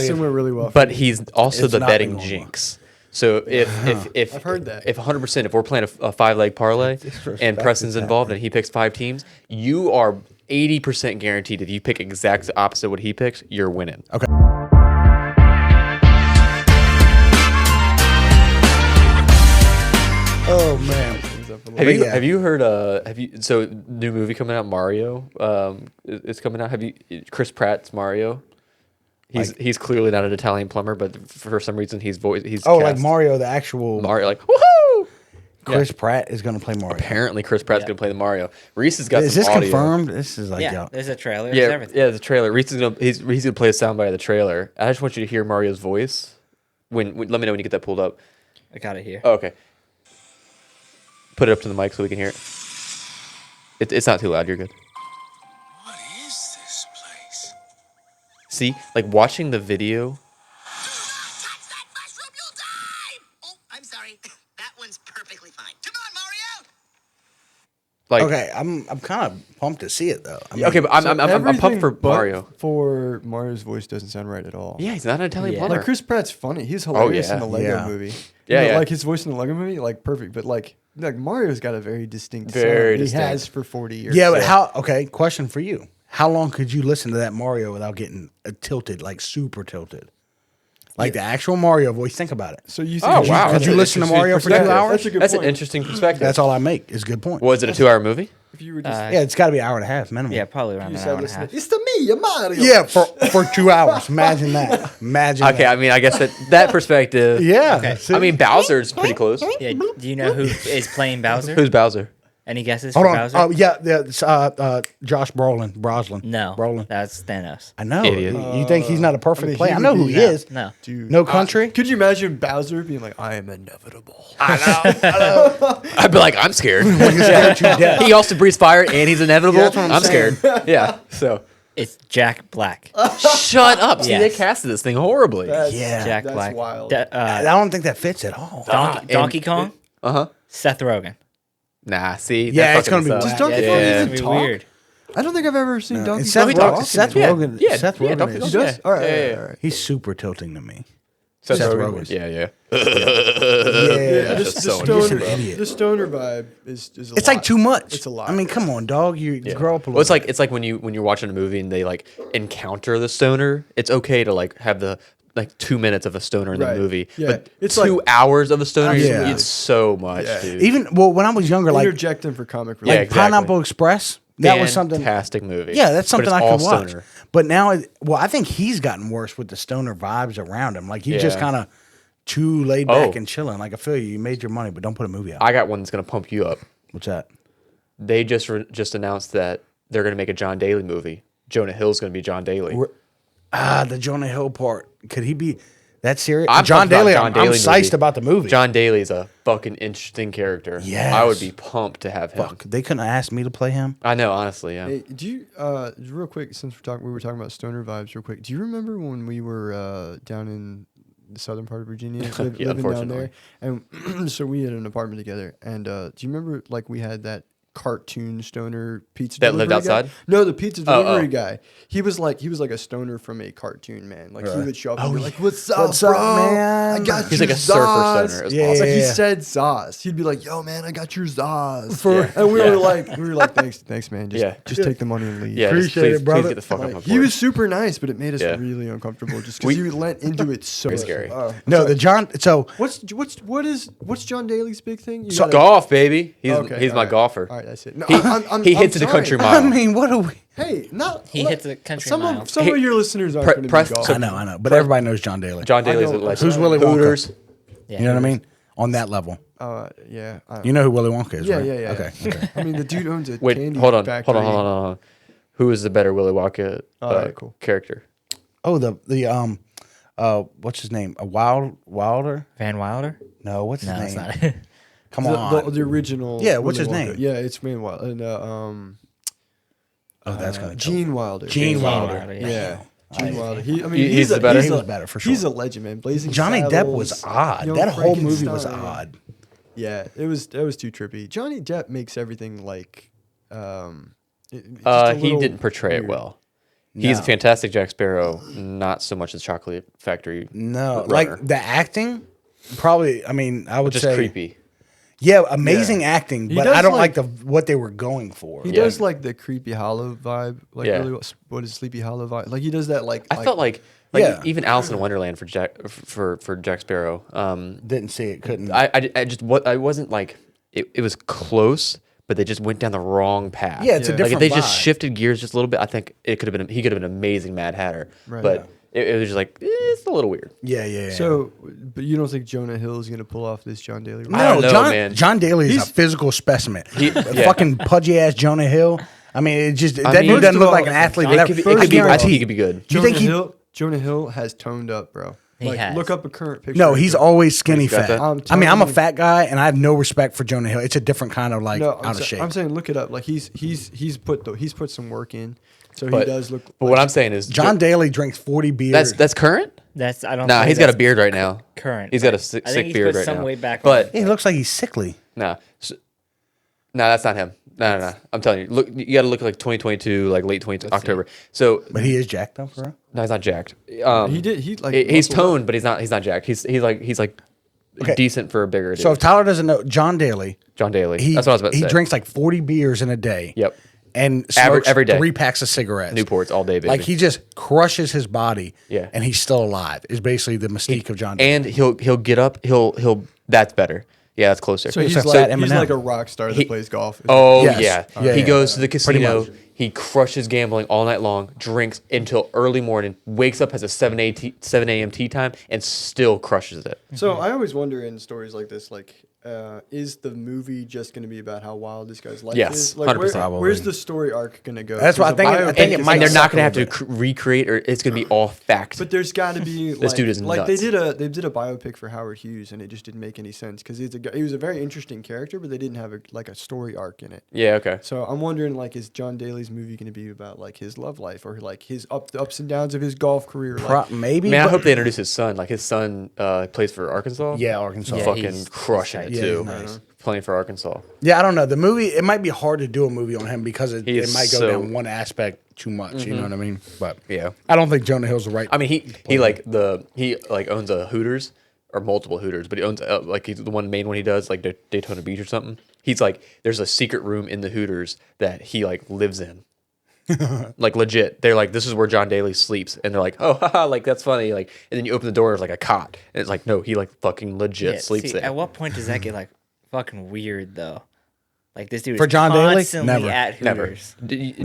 Similar really well. But he's also It's the not betting normal. jinx. So if I've heard that. if 100%, if we're playing a 5-leg parlay and Preston's involved and he picks 5 teams, you are 80% guaranteed if you pick exact opposite what he picks, you're winning. Okay. Oh man. Have you heard so new movie coming out, Mario? It's coming out. Chris Pratt's Mario? He's clearly not an Italian plumber, but for some reason he's like cast. Mario, the actual Mario, like woohoo! Chris Pratt is going to play Mario. Apparently, Chris Pratt's gonna play the Mario. Reese has got Is some this audio. confirmed? This is like Yeah, there's a trailer. Yeah, There's everything. yeah, the trailer. Reese is he's gonna play a soundbite of the trailer. I just want you to hear Mario's voice. When let me know when you get that pulled up. I got it here. Oh, okay. Put it up to the mic so we can hear it. It's not too loud. You're good. What is this place? See, like watching the video. Touch that mushroom, you'll die! Oh, I'm sorry. That one's perfectly fine. Come on, Mario! Like, okay, I'm kind of pumped to see it though. I mean, okay, but I'm pumped for Everything but Mario. For Mario's voice doesn't sound right at all. Yeah, he's not an Italian Yeah. plumber. Like Chris Pratt's funny. He's hilarious yeah. in the Lego Yeah. movie. Yeah, yeah. Like his voice in the Lego movie, like perfect. But like Mario's got a very distinct Very sound. distinct. He has for 40 years. yeah, but how? Okay, question for you: how long could you listen to that Mario without getting tilted, like super tilted? Like the actual Mario voice. Think about it. So you Oh, wow. Could That's you an listen to interesting Mario for 2 perspective. hours? That's a good That's point. an interesting perspective. That's all I make. Is a good point. Was it a 2-hour movie? If you were just Yeah, it's got to be an hour and a half minimum. Yeah, probably around you an said hour and a listen, half. it's to me, Mario. Yeah, for 2 hours. Imagine that. Imagine. Okay, I mean, I guess that perspective. Yeah. Okay. see? I mean, Bowser's pretty close. Yeah, do you know who is playing Bowser? Who's Bowser? Any guesses Hold for on. Bowser? Oh yeah, it's, Josh Brolin. No, Brolin. that's Thanos. I know. Idiot. You think he's not a perfect mean, player? he I know would who be he that. is. No. Dude. No country. Could you imagine Bowser being like, I am inevitable? I'd be like, I'm scared. Scared to death. He also breathes fire and he's inevitable. Yeah, that's what I'm saying. scared. Yeah. So It's Jack Black. shut up. See, they Yes. casted this thing horribly. Yeah. Jack that's Black. wild. I don't think that fits at all. Donkey Kong. Uh-huh. Seth Rogen. Nah, see. Yeah, that it's gonna fucking be sucks. Does Donkey Yeah, Kong it's even gonna be talk? weird. I don't think I've ever seen Donkey Seth Kong. Rogen. talk. Seth Yeah, Rogen. yeah, Seth yeah, Rogen Donkey is. Kong. He does? Yeah. All right, Yeah, all right, yeah, all right. He's super tilting to me. Seth Seth Rogen. Rogen. Yeah, yeah. Yeah. Just That's the so stoner, idiot. the stoner vibe is a It's lot. like too much. It's a lot. I mean, come on, dog. You Yeah. grow up a little. Well, bit. it's like when you're watching a movie and they like encounter the stoner. It's okay to like have the 2 minutes of a stoner in Right. the movie, Yeah. but It's 2 like- hours of a stoner, Absolutely. it's so much, Yeah. dude. even when I was younger, like Interject him for comic Yeah, relief. exactly. Pineapple Express. That was something. Fantastic movie. Yeah, that's something But I it's could all watch. stoner. But now, I think he's gotten worse with the stoner vibes around him. Like he's just Yeah. kind of too laid back Oh. and chilling. Like I feel you. You made your money, but don't put a movie out. I got one that's gonna pump you up. What's that? They just announced that they're gonna make a John Daly movie. Jonah Hill's gonna be John Daly. The Jonah Hill part. Could he be that serious? I'm John pumped about Daly. John I'm Daly psyched movie. about the movie. John Daly's a fucking interesting character. Yes. I would be pumped to have him. Fuck, they couldn't have asked me to play him. I know, honestly, yeah. Hey, do you real quick since we were talking about stoner vibes real quick? Do you remember when we were down in the southern part of Virginia, living down unfortunately. there, and so we had an apartment together? And do you remember like we had that cartoon stoner pizza That lived delivery guy? outside? No, the pizza Oh, delivery oh. guy. He was like a stoner from a cartoon, man. Like he Right. would show up and be like, "What's up, What's up, bro? man?" I got He's your like a surfer sauce." stoner. It was Yeah, awesome. Like he yeah. said sauce. He'd be like, "Yo, man, I got your sauce." Yeah. And we Yeah. were like, thanks, man. Just, Yeah. just take the money and leave. Yeah, just Appreciate please, it, brother. please get the fuck Like, up. he was super nice, but it made us Yeah. really uncomfortable just because you went into it so Very scary. No, the John. So What's John Daly's big thing? You So- gotta- Golf, baby. He's Okay, he's all my right. golfer. All right, that's it. No, He, he hits it a sorry. country I mile. mean, what are we? Hey, not He hits a country some mile. Of, some Hey, of your listeners aren't pre- going to be press- golf. so- I know, but everybody knows John Daly. John Daly's a know. legend. Who's Willy Wonka? Hooters. Yeah, You know what I mean? On that level, Yeah. you know who Willy Wonka is, Yeah, right? yeah, yeah. Okay. okay. I mean, the dude owns a Wait, candy hold on. factory. Hold on. Who is the better Willy Wonka All right, cool. character? Oh, what's his name? Wilder? Van Wilder? No, what's his No, name? it's not it. Come on. The original. Yeah, what's Willy his Wonka. name? Yeah, it's Van Wilder. And, Oh, that's gonna kill me. Gene Wilder. Gene Wilder. Wilder, Yeah. Gene Wilder. I mean, He's the better? He was better for sure. He's a legend, man. Blazing Johnny Depp Saddles, was odd. Young That whole movie was Frankenstein. odd. Yeah, it was too trippy. Johnny Depp makes everything like, just a He little didn't portray it weird. well. He's a No. fantastic Jack Sparrow, not so much the Chocolate Factory. No, runner. like the acting, probably. I mean, I would Just say creepy. Yeah, amazing acting, He but does I don't like like- the what they were going for. He Yeah. does like the Creepy Hollow vibe. Like Yeah. really, what is Sleepy Hollow vibe? Like he does that. Like I felt like Yeah. even Alice in Wonderland for Jack Sparrow. Didn't see it, couldn't. I just what I wasn't like it was close, but they just went down the wrong path. Yeah, it's a Yeah. Like if different. they just vibe. shifted gears just a little bit, I think he could have been an amazing Mad Hatter. Right. But it was just like it's a little weird. Yeah. So, but you don't think Jonah Hill is gonna pull off this John Daly? I No, don't know, John, man. John Daly is He's- a physical specimen. Yeah. Fucking pudgy ass Jonah Hill. I mean, it just that mean- dude doesn't First look of like all, an athlete. It that could be, ever- I guarantee- think he could be good. Do you think he- Jonah Hill has toned up, bro. He Like, has. look up a current picture. No, of he's him. always skinny got fat. that? I mean, I'm a telling you. fat guy, and I have no respect for Jonah Hill. It's a different kind of like No, out of shape. I'm saying look it up. Like he's put some work in, so But, he does look. but what I'm saying is John Daly drinks 40 beers. that's current? That's I don't. Nah, think he's got a that's beard right now. Current. He's got a Like, sick, I think sick he's beard put right some now. way back But Yeah, he looks like he's sickly. no, that's not him. No. I'm telling you, look, you got to look like 2022, like late 20 October. So But he is jacked up, bro. no, he's not jacked. he did. He like He's muscled up. toned, but he's not jacked. He's like Okay. decent for a bigger dude. So if Tyler doesn't know, John Daly, John Daly. he That's what I was about to he say. drinks like 40 beers in a day. Yep. And smokes every day. 3 packs of cigarettes. Newports all day, baby. Like he just crushes his body. Yeah. And he's still alive. Is basically the mystique of John Daly. And he'll get up. He'll. That's better. Yeah, that's closer. So he's He's a like fat he's Eminem. like a rock star that He- plays golf. Oh Yes. yeah. Yeah, He yeah, goes yeah. to the Pretty casino. much. He crushes gambling all night long. Drinks until early morning. Wakes up, has a 7 a.m. tea time, and still crushes it. So I always wonder in stories like this, like, is the movie just going to be about how wild this guy's life Yes, is? Like, 100%. where's the story arc going to go? That's what I Because think- a I think biopic it is might And they're about- not going to have suck a to recreate, or it's going to be all fact. But there's got to be This dude is like nuts. they did a biopic for Howard Hughes and it just didn't make any sense because he was a very interesting character, but they didn't have a story arc in it. Yeah. Okay. So I'm wondering, like, is John Daly's movie going to be about like his love life or like the ups and downs of his golf career? Like, Maybe. Man, I but- hope they introduce his son. Like his son plays for Arkansas. Yeah, Arkansas. Yeah, Fucking he's crushing it tight. Yeah, too. he's nice. Playing for Arkansas. Yeah, I don't know. The movie, it might be hard to do a movie on him because it He is might go so- down one aspect too much. You know what I mean? But Yeah. I don't think Jonah Hill's the right. I mean, he owns a Hooters or multiple Hooters, but he owns like he's the main one he does like Daytona Beach or something. He's like there's a secret room in the Hooters that he like lives in. Like legit, they're like, this is where John Daly sleeps, and they're like, oh, haha, like that's funny, like, and then you open the door, it's like a cot, and it's like, no, he like fucking legit Yeah, sleeps see, there. At what point does that get like fucking weird though? Like this dude For is John Daly? constantly Never. at Never. Hooters.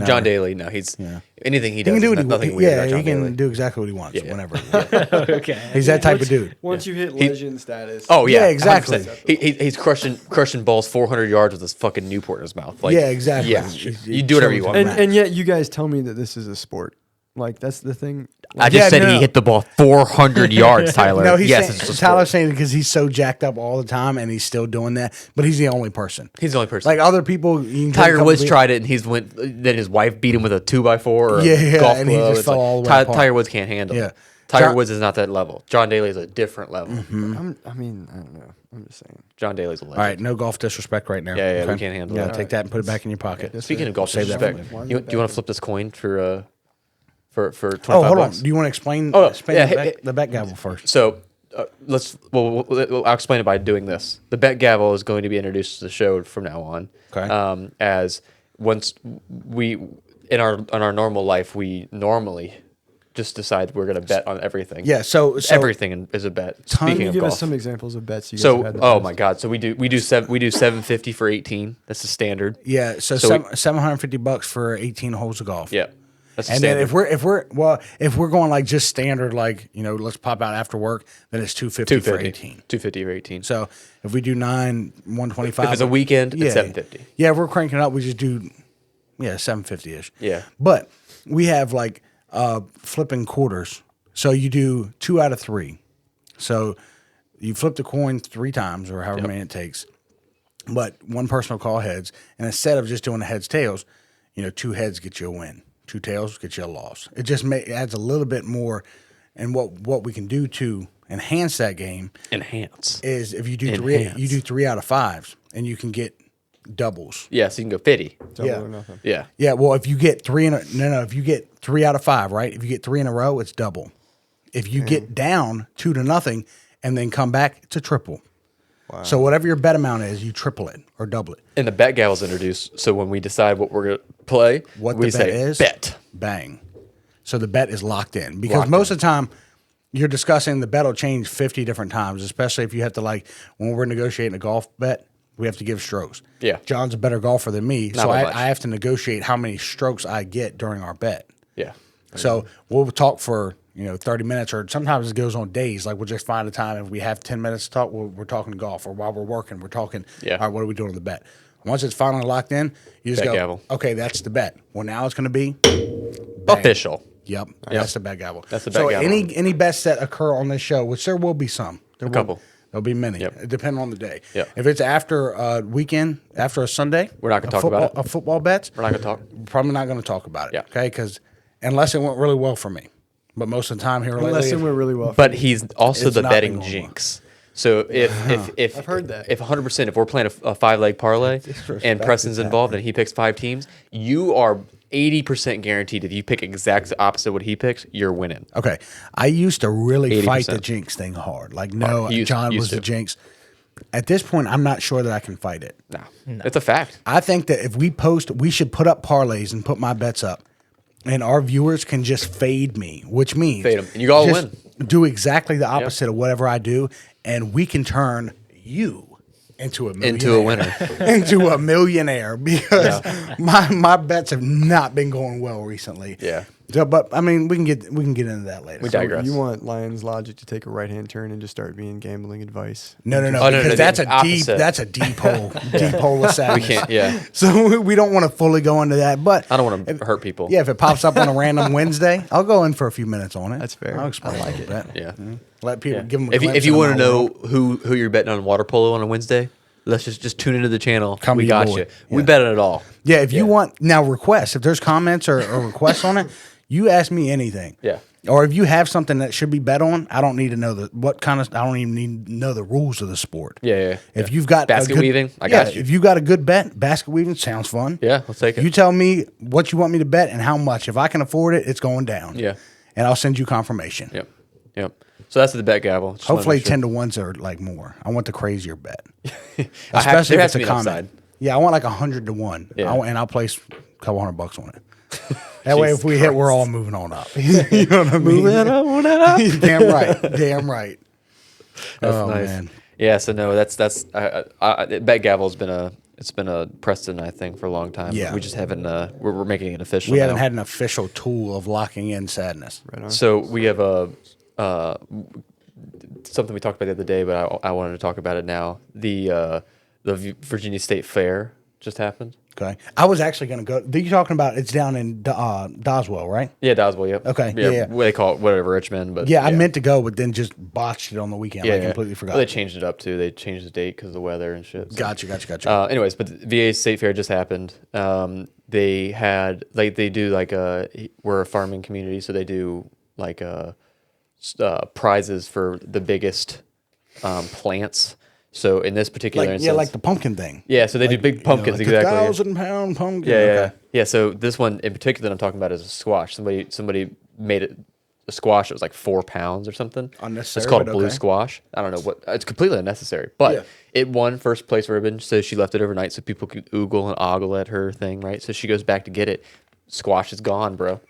John Daly, no, he's anything he he does. can do is what nothing he, weird yeah, about John he can Daly. do exactly what he wants Yeah. whenever. He wants. Okay. He's that type of dude. once you hit legend status. Oh yeah, Yeah, exactly. 100%. He's crushing balls 400 yards with his fucking Newport in his mouth. Like, Yeah, exactly. Yeah, He's- you do whatever you he's want. chilling and to and yet you guys tell me that this is a sport. Like that's the thing. I just Yeah, said no, he no. hit the ball 400 yards, Tyler. No, he's yes, saying, it's a Tyler's sport. saying because he's so jacked up all the time and he's still doing that, but he's the only person. He's the only person. Like other people, you can take a Tiger couple Woods beers- tried it, and then his wife beat him with a 2x4 or Yeah, a yeah, golf and he club. just It's fell like, all the way apart. Tiger Woods can't handle Yeah. it. Tiger John- Woods is not that level. John Daly is a different level. I mean, I don't know. I'm just saying. John Daly's a legend. All right, no golf disrespect right now. Yeah, we can't handle Yeah, that. take that and put it back in your pocket. Speaking of golf Save that disrespect, for me. you want to flip this coin for 25 Oh, hold on. bucks? Do you want to explain? Oh, explain yeah, the bet gavel first. So I'll explain it by doing this. The bet gavel is going to be introduced to the show from now on. Okay. As once we in our normal life, we normally just decide we're going to bet on everything. Yeah. So Everything is a bet. Can Speaking you of give golf. us some examples of bets you guys So, have had? in the oh past? my God! So we do 750 for 18. That's the standard. Yeah. So, So we- $750 for 18 holes of golf. Yeah, that's the And standard. then if we're going like just standard, like, you know, let's pop out after work, then it's $250 for 18. 250 for 18. So if we do 125. If it's a weekend, it's yeah, $750. Yeah, if we're cranking it up, we just do $750 ish. Yeah. But we have like flipping quarters. So you do 2 out of 3. So you flip the coin 3 times or however many it takes. But one person will call heads, and instead of just doing the heads tails, 2 heads get you a win, 2 tails get you a loss. It just adds a little bit more. And what we can do to enhance that game Enhance. is if you do Enhance. three out of 5s, and you can get doubles. Yeah, so you can go 50. Double Yeah. or nothing. Yeah. Yeah, well, if you get three in a no, if you get 3 out of 5, right? If you get 3 in a row, it's double. If you get down 2-0 and then come back, it's a triple. Wow. So whatever your bet amount is, you triple it or double it. And the bet gavel's introduced. So when we decide what we're going to play, What we the bet say is, bet. bang. So the bet is locked in because Locked most in. of the time you're discussing the bet will change 50 different times, especially if you have to like when we're negotiating a golf bet, we have to give strokes. Yeah. John's a better golfer than me, so by much. I have to negotiate how many strokes I get during our bet. Yeah. So we'll talk for 30 minutes, or sometimes it goes on days. Like we'll just find a time if we have 10 minutes to talk, we're talking golf, or while we're working, we're talking. Yeah. All right, what are we doing on the bet? Once it's finally locked in, you just Bet go, gavel. okay, that's the bet. Well, now it's going to be bang. Official. Yep, that's the bet gavel. That's the so bet gavel. any bets that occur on this show, which there will be some, there will, couple. there'll be many, Yep. depending on the day. Yep. If it's after a weekend, after a Sunday, We're not gonna talk about it. A football bets, We're not going to talk. probably not going to talk about it. Yeah. Okay, because unless it went really well for me, but most of the time here Unless lately, it went really well. But he's also It's the not betting been going well. jinx. So if I've heard that. if 100%, if we're playing a 5-leg parlay and Preston's involved and he picks 5 teams, you are 80% guaranteed if you pick exact opposite what he picks, you're winning. okay, I used to really fight 80%. the jinx thing hard. Like, no, Used- John used was the to. jinx. At this point, I'm not sure that I can fight it. No, it's a fact. I think that if we should put up parlays and put my bets up, and our viewers can just fade me, which means Fade 'em, and you all just win. Do exactly the opposite of whatever I do, and we can turn you into a winner. into a millionaire because my bets have not been going well recently. Yeah. So, but I mean, we can get into that later. We So- digress. You want Lions logic to take a right hand turn and just start being gambling advice? No, Oh, no, because no, that's the a deep opposite. that's a deep hole, deep hole of sadness. We can't, yeah. So we don't want to fully go into that, but I don't want to hurt people. yeah, if it pops up on a random Wednesday, I'll go in for a few minutes on it. That's fair. I'll explain I like it. Bit. Yeah. Let people Yeah. give them. If you want to know who you're betting on water polo on a Wednesday, let's just tune into the channel. Come we to your got boy. you. We Yeah. bet on it all. yeah, if you want now requests, if there's comments or requests on it, you ask me anything. Yeah. Or if you have something that should be bet on, I don't need to know I don't even need to know the rules of the sport. Yeah. If you've got Basket weaving, I got you. If you got a good bet, basket weaving sounds fun. Yeah, let's take it. You tell me what you want me to bet and how much. If I can afford it, it's going down. Yeah. And I'll send you confirmation. Yep. So that's the bet gavel. Just wanna Hopefully make sure. 10 to 1s are like more. I want the crazier bet. There Especially if has it's to a be an comment. upside. Yeah, I want like 100 to 1. Yeah. And I'll place a couple $100 on it. That way, if we hit, we're all moving on up. you know what I mean? Moving on up. Damn right. Damn right. That's Oh, nice. man. Yeah. So no, that's bet gavel's been a Preston, I think, for a long time. Yeah. We just haven't. We're making it official. We now. haven't had an official tool of locking in sadness. Right on. So we have something we talked about the other day, but I wanted to talk about it now. The Virginia State Fair just happened. Okay. I was actually going to go. You're talking about it's down in Doswell, right? Yeah, Doswell. Yep. Okay, Yeah. yeah. What they call it, whatever, Richmond. But Yeah, I meant to go, but then just botched it on the weekend. Yeah, I yeah. completely forgot. Well, they changed it up too. They changed the date because of the weather and shit. so. Gotcha. Anyways, but the VA State Fair just happened. They had they do we're a farming community, so they do prizes for the biggest plants. So in this particular instance, like the pumpkin thing. yeah, so they do big pumpkins, like exactly. 1,000-pound pumpkin. Yeah, yeah, Okay. yeah. So this one in particular that I'm talking about is a squash. Somebody made it a squash that was like 4 pounds or something. Unnecessary, It's called a but blue okay. squash. I don't know what. It's completely unnecessary, but Yeah. it won first place ribbon. So she left it overnight so people could oogle and ogle at her thing, right? So she goes back to get it. Squash is gone, bro.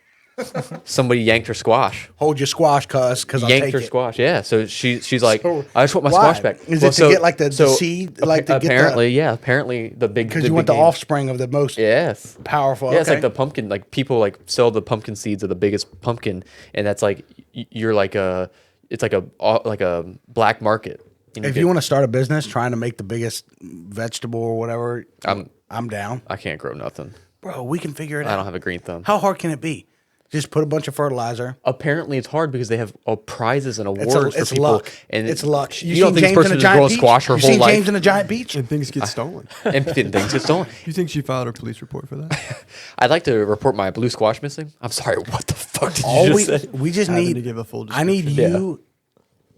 Somebody yanked her squash. Hold your squash, because I'll Yanked take her it. squash. Yeah. So she's like, So I just want my why? squash back. Is it to get, like, the seed, like, to get the- apparently, yeah. Apparently the big Because you want the game- offspring of the most Yes. powerful. Yeah, it's like okay. the pumpkin. Like people like sell the pumpkin seeds of the biggest pumpkin, and that's like you're like it's like a black market. And If you want to start a business trying to make the biggest vegetable or whatever, I'm down. I can't grow nothing. Bro, we can figure it out. I don't have a green thumb. How hard can it be? Just put a bunch of fertilizer. Apparently, it's hard because they have prizes and It's, awards for it's people. luck. And It's luck. You don't think this person just grow a squash her you whole seen life? James in a giant peach? And things get stolen. And things get stolen. You think she filed a police report for that? I'd like to report my blue squash missing. I'm sorry. What the fuck did All you we just say? we just Having need to give a full I need description. you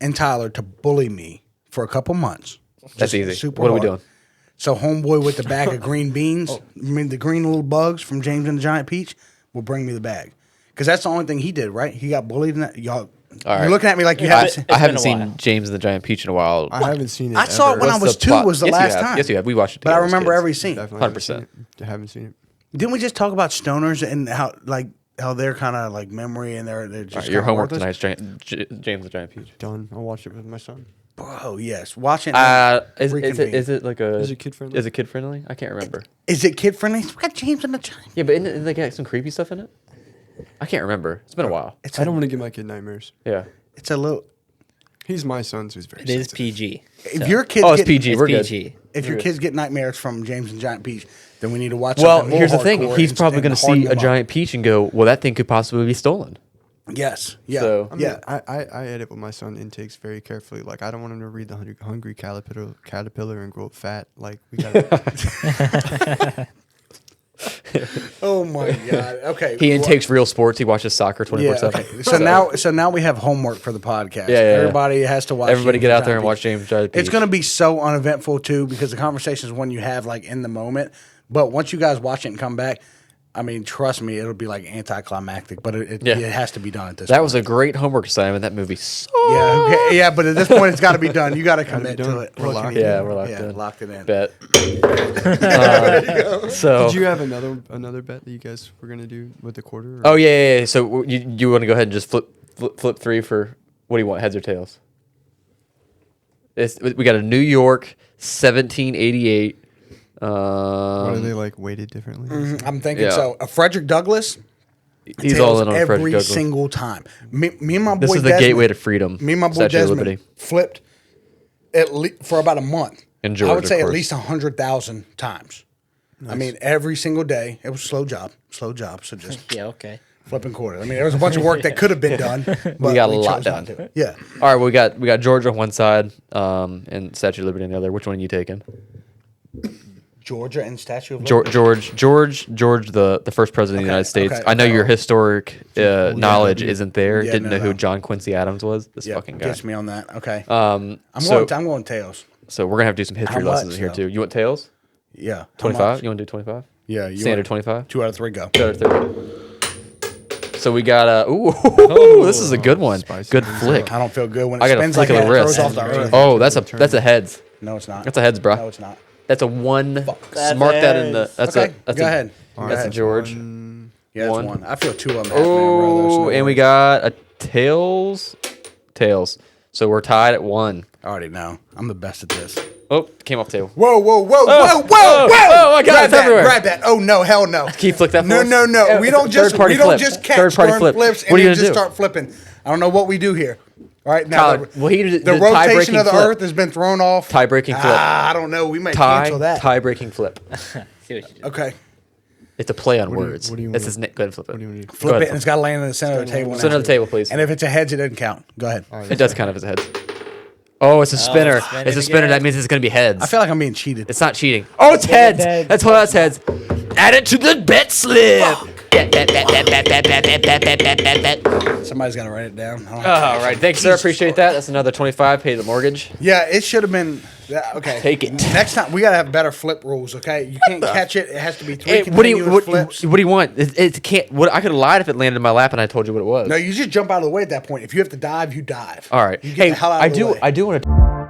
and Tyler to bully me for a couple months. That's Just easy. super What are we hard. doing? So homeboy with the bag of green beans, I mean the green little bugs from James and the Giant Peach, will bring me the bag. Because that's the only thing he did, right? He got bullied in that. Y'all, right. you're looking at me like you Yeah, haven't it's seen. been I haven't a seen while. James and the Giant Peach in a while. I haven't seen it. I saw it when I ever. was the 2 plot? was the Yes, you last have. time. Yes, you have. We watched it But I together as remember kids. every scene. Definitely haven't 100%. seen it. I haven't seen it. Didn't we just talk about stoners and how they're kind of like memory and they're just All right, your kinda homework worthless? tonight is James the Giant Peach. Done. I'll watch it with my son. Bro, yes. Watching Is reconvene. it like a? Is it kid friendly? Is it kid friendly? I can't remember. Is it kid friendly? We got James and the Giant. Yeah, but isn't they got some creepy stuff in it? I can't remember. It's been a while. It's I don't want to give my kid nightmares. Yeah. It's a little. He's my son, so he's very It is sensitive. PG. If your kids Oh, it's get, PG. It's We're good. PG. If your kids get nightmares from James and Giant Peach, then we need to watch. Well, something more here's the thing. hardcore He's and- probably and going to harden see a them up. giant peach and go, "Well, that thing could possibly be stolen." Yes. Yeah. So- I mean, yeah. I edit what my son intakes very carefully. Like, I don't want him to read the hungry caterpillar and grow up fat. Like, we gotta. Oh my god. Okay. He well, intakes real sports. He watches soccer 24/7. Yeah. Okay. So now we have homework for the podcast. Yeah, yeah, yeah. Everybody has to watch. Everybody James get and out there Giant and watch Peach. James Giant Peach. It's going to be so uneventful too because the conversation is one you have like in the moment. But once you guys watch it and come back, I mean, trust me, it'll be like anticlimactic. But it Yeah. has to be done at this. That point. was a great homework assignment. That movie. So Yeah, okay, yeah, but at this point, it's got to be done. You got to commit to done. it. We're What locked can you Yeah, do? we're locked Yeah, in. locked it in. bet. Oh. So. Did you have another bet that you guys were gonna do with the quarter? Or? Oh yeah. So you want to go ahead and just flip 3 for what do you want? Heads or tails? We got a New York 1788. What are they like weighted differently? I'm thinking Yeah. so. A Frederick Douglass. He's tails all in on every Frederick Douglass. single time. Me and my boy. This is the Desmond, gateway to freedom. Me and my boy Statue of Desmond Liberty. flipped for about a month. In I Georgia, would say of at course. least 100,000 times. I mean, every single day. It was a slow job. So just Yeah, okay. flipping quarters. I mean, there was a bunch of work that could have been done. But We got a lot chose not done. to. Yeah. All right, well, we got Georgia on one side, and Statue of Liberty on the other. Which one are you taking? Georgia and Statue of Liberty. George, the first president of the United States. okay, I know okay. your historic knowledge isn't there. Yeah, Didn't know who no. John Quincy Adams was. This Yeah, fucking guy. gets me on that. Okay. Um, I'm so going tails. so we're gonna have to do some history How lessons much, in here though? too. You want tails? Yeah. How 25? much? You want to do 25? Yeah. You Standard want 25. 2 out of 3 go. 2 out of 3. So we got this is a good one. Spicy. Good flick. I don't feel good when it I got a spins like flick that. of It the throws wrist. off the earth. Oh, that's a heads. No, it's not. That's a heads, bro. No, it's not. That's a one. That's Mark that in the. heads. That's Okay, a. That's go a, ahead. That's Go a ahead. George. Yeah, it's one. 1. I feel 2 of them. half man, bro. There's Oh, no and we way. got a tails. So we're tied at 1. I already know. I'm the best at this. Oh, came off table. Whoa, whoa, whoa, Oh, whoa, whoa, oh, whoa! oh my God, Grab it's that, everywhere. grab that. Oh no, hell no. Can you flick that for No, us? no, no. Yeah, We don't just third-party we don't flip. just catch Third-party during flip. flips What and are you then gonna just do? start flipping. I don't know what we do here. All right, now Tyler, well, he did the the rotation tie-breaking of the flip. earth has been thrown off. Tie-breaking flip. I don't know. We might cancel that. Tie breaking flip. See what you did. Okay, It's a play on do you- words. what do you This want? is Nick. Go ahead and flip it. What do you want? flip ahead, it, and it's got to land in the center of the table. Center now. of the table, please. And if it's a heads, it doesn't count. Go ahead. It does kind of as heads. Oh, it's a spinner. spin It's it a spinner. again. That means it's gonna be heads. I feel like I'm being cheated. It's not cheating. Oh, it's heads. heads. That's why that's heads. Add it to the bet slip. Bet. Somebody's got to write it down. I don't have All right, thanks, sir. Appreciate that. That's another 25. Pay the mortgage. Yeah, it should have been. Yeah, okay. Take it. Next time we gotta have better flip rules. Okay, you can't catch it. It has to be 3 Hey, continuous flips. what do you want? It can't. What I could have lied if it landed in my lap and I told you what it was. No, you just jump out of the way at that point. If you have to dive, you dive. All right. You get Hey, the hell out I of the do. way. I do want to.